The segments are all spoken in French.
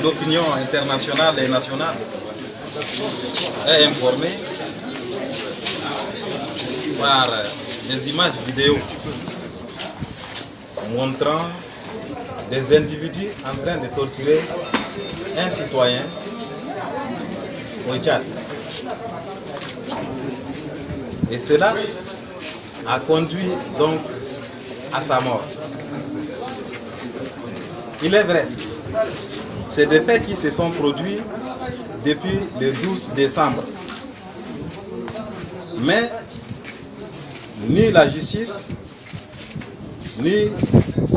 l'opinion internationale et nationale est informée par des images vidéo montrant des individus en train de torturer un citoyen au Tchad. Et cela a conduit donc à sa mort. Il est vrai, c'est des faits qui se sont produits depuis le 12 décembre. Mais ni la justice, ni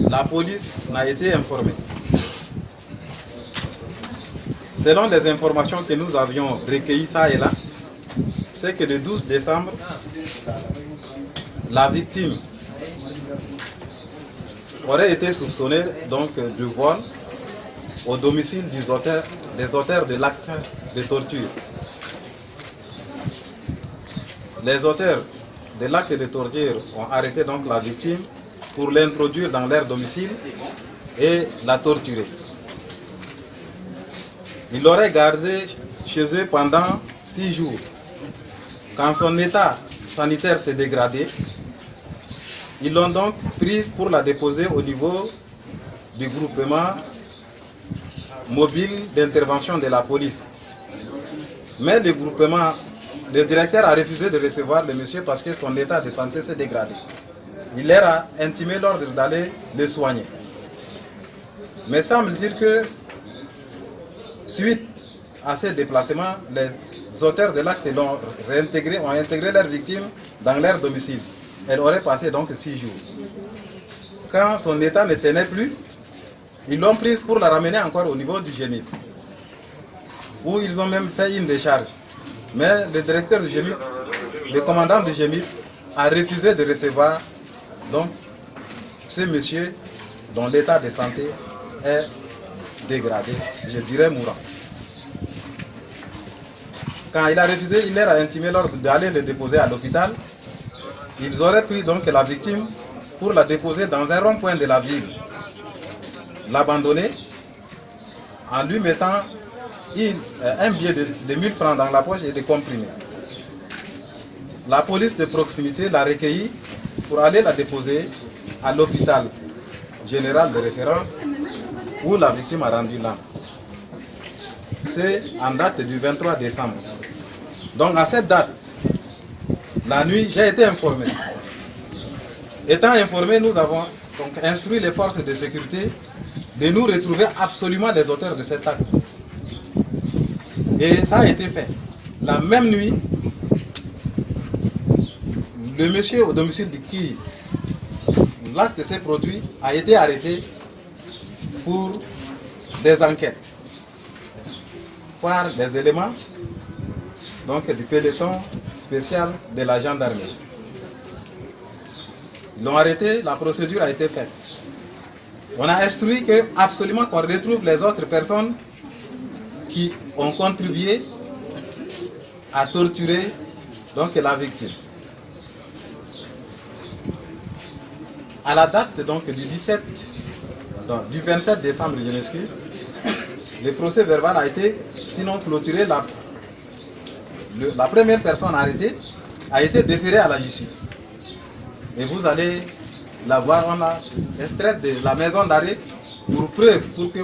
la police n'a été informée. Selon les informations que nous avions recueillies ça et là, c'est que le 12 décembre, la victime aurait été soupçonnée donc de vol au domicile des auteurs de l'acte de torture. Les auteurs de l'acte de torture ont arrêté donc la victime pour l'introduire dans leur domicile et la torturer. Ils l'auraient gardée chez eux pendant 6 jours. Quand son état sanitaire s'est dégradé, ils l'ont donc prise pour la déposer au niveau du groupement mobile d'intervention de la police. Mais le directeur a refusé de recevoir le monsieur parce que son état de santé s'est dégradé. Il leur a intimé l'ordre d'aller le soigner. Mais semble-t-il que, suite à ces déplacements, les auteurs de l'acte ont intégré leur victime dans leur domicile. Elle aurait passé donc 6 jours. Quand son état ne tenait plus, ils l'ont prise pour la ramener encore au niveau du GEMIP, où ils ont même fait une décharge. Mais le directeur du GEMIP, le commandant du GEMIP, a refusé de recevoir donc ce monsieur dont l'état de santé est dégradé, je dirais mourant. Quand il a refusé, il leur a intimé l'ordre d'aller le déposer à l'hôpital. Ils auraient pris donc la victime pour la déposer dans un rond-point de la ville, l'abandonner en lui mettant un billet de 1000 francs dans la poche et des comprimés. La police de proximité l'a recueillie pour aller la déposer à l'hôpital général de référence où la victime a rendu l'âme. C'est en date du 23 décembre. Donc à cette date, la nuit, j'ai été informé. Étant informé, nous avons donc instruit les forces de sécurité de nous retrouver absolument les auteurs de cet acte. Et ça a été fait. La même nuit, le monsieur au domicile de qui l'acte s'est produit a été arrêté pour des enquêtes par des éléments donc, du peloton spécial de la gendarmerie. Ils l'ont arrêté, la procédure a été faite. On a instruit que absolument qu'on retrouve les autres personnes qui ont contribué à torturer donc, la victime. À la date donc, du 27 décembre, je m'excuse, le procès verbal a été sinon clôturé. La première personne arrêtée a été déférée à la justice. Et vous allez la voir, on l'a extraite de la maison d'arrêt pour preuve, pour que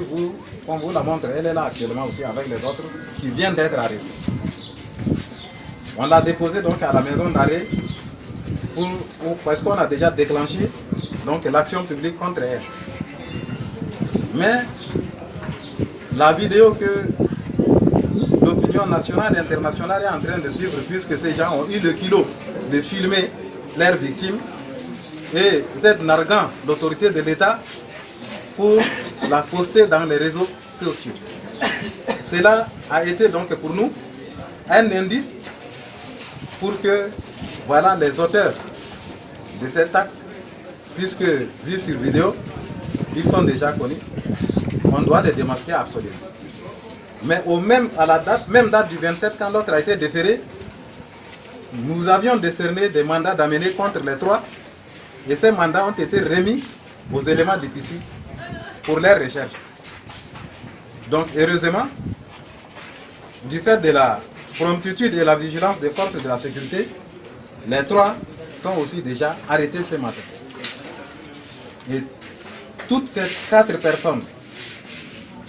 qu'on vous la montre. Elle est là actuellement aussi avec les autres qui viennent d'être arrêtés. On l'a déposée donc à la maison d'arrêt parce qu'on a déjà déclenché donc l'action publique contre elle. Mais la vidéo que l'opinion nationale et internationale est en train de suivre, puisque ces gens ont eu le culot de filmer leurs victimes et peut-être narguant l'autorité de l'État pour la poster dans les réseaux sociaux. Cela a été donc pour nous un indice pour que voilà les auteurs de cet acte, puisque vus sur vidéo, ils sont déjà connus, on doit les démasquer absolument. Mais à la même date du 27, quand l'autre a été déféré, nous avions décerné des mandats d'amener contre les trois, et ces mandats ont été remis aux éléments du PICI pour leurs recherches. Donc heureusement, du fait de la promptitude et la vigilance des forces de la sécurité, les 3 sont aussi déjà arrêtés ce matin. Et toutes ces 4 personnes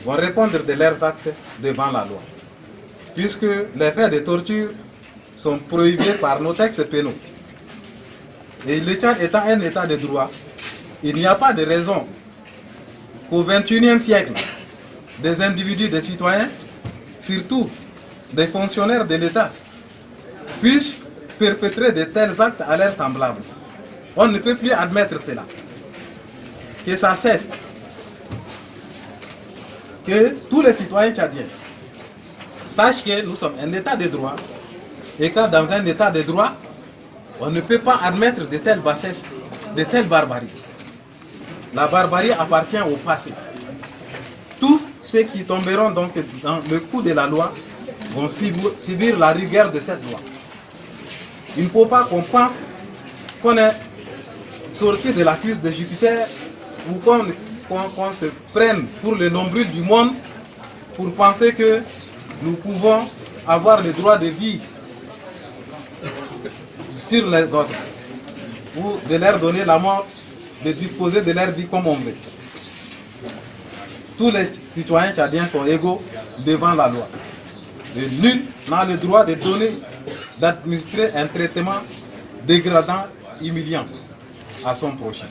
vont répondre de leurs actes devant la loi, puisque les faits de torture sont prohibés par nos textes pénaux. Et le Tchad étant un état de droit, il n'y a pas de raison qu'au XXIe siècle, des individus, des citoyens, surtout des fonctionnaires de l'État, puissent perpétrer de tels actes à leurs semblables. On ne peut plus admettre cela. Que ça cesse. Que tous les citoyens tchadiens sachent que nous sommes un état de droit et que dans un état de droit, on ne peut pas admettre de telles bassesses, de telles barbaries. La barbarie appartient au passé. Tous ceux qui tomberont donc dans le coup de la loi vont subir la rigueur de cette loi. Il ne faut pas qu'on pense qu'on est sorti de la cuisse de Jupiter ou qu'on se prenne pour le nombril du monde pour penser que nous pouvons avoir le droit de vie sur les autres ou de leur donner la mort, de disposer de leur vie comme on veut. Tous les citoyens tchadiens sont égaux devant la loi. Et nul n'a le droit de donner, d'administrer un traitement dégradant, humiliant à son prochain.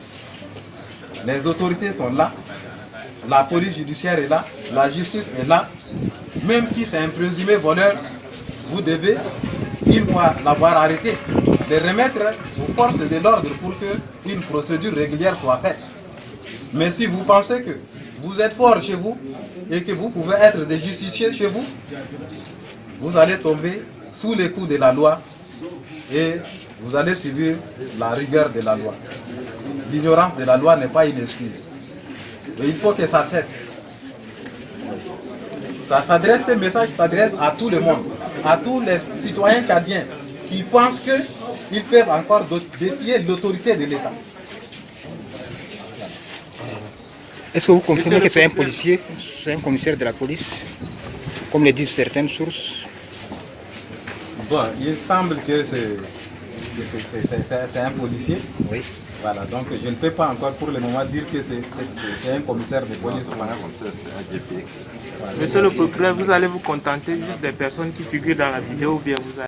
Les autorités sont là, la police judiciaire est là, la justice est là. Même si c'est un présumé voleur, vous devez, une fois l'avoir arrêté, le remettre aux forces de l'ordre pour qu'une procédure régulière soit faite. Mais si vous pensez que vous êtes fort chez vous et que vous pouvez être des justiciers chez vous, vous allez tomber sous les coups de la loi et vous allez subir la rigueur de la loi. L'ignorance de la loi n'est pas une excuse. Et il faut que ça cesse. Ce message s'adresse à tout le monde, à tous les citoyens tchadiens qui pensent qu'ils peuvent encore défier l'autorité de l'État. Est-ce que vous confirmez que c'est un policier, c'est un commissaire de la police, comme le disent certaines sources? Bon, il semble que c'est un policier. Oui. Voilà, donc je ne peux pas encore pour le moment dire que c'est un commissaire de police. Monsieur le procureur, vous allez vous contenter juste des personnes qui figurent dans la vidéo ou bien vous allez...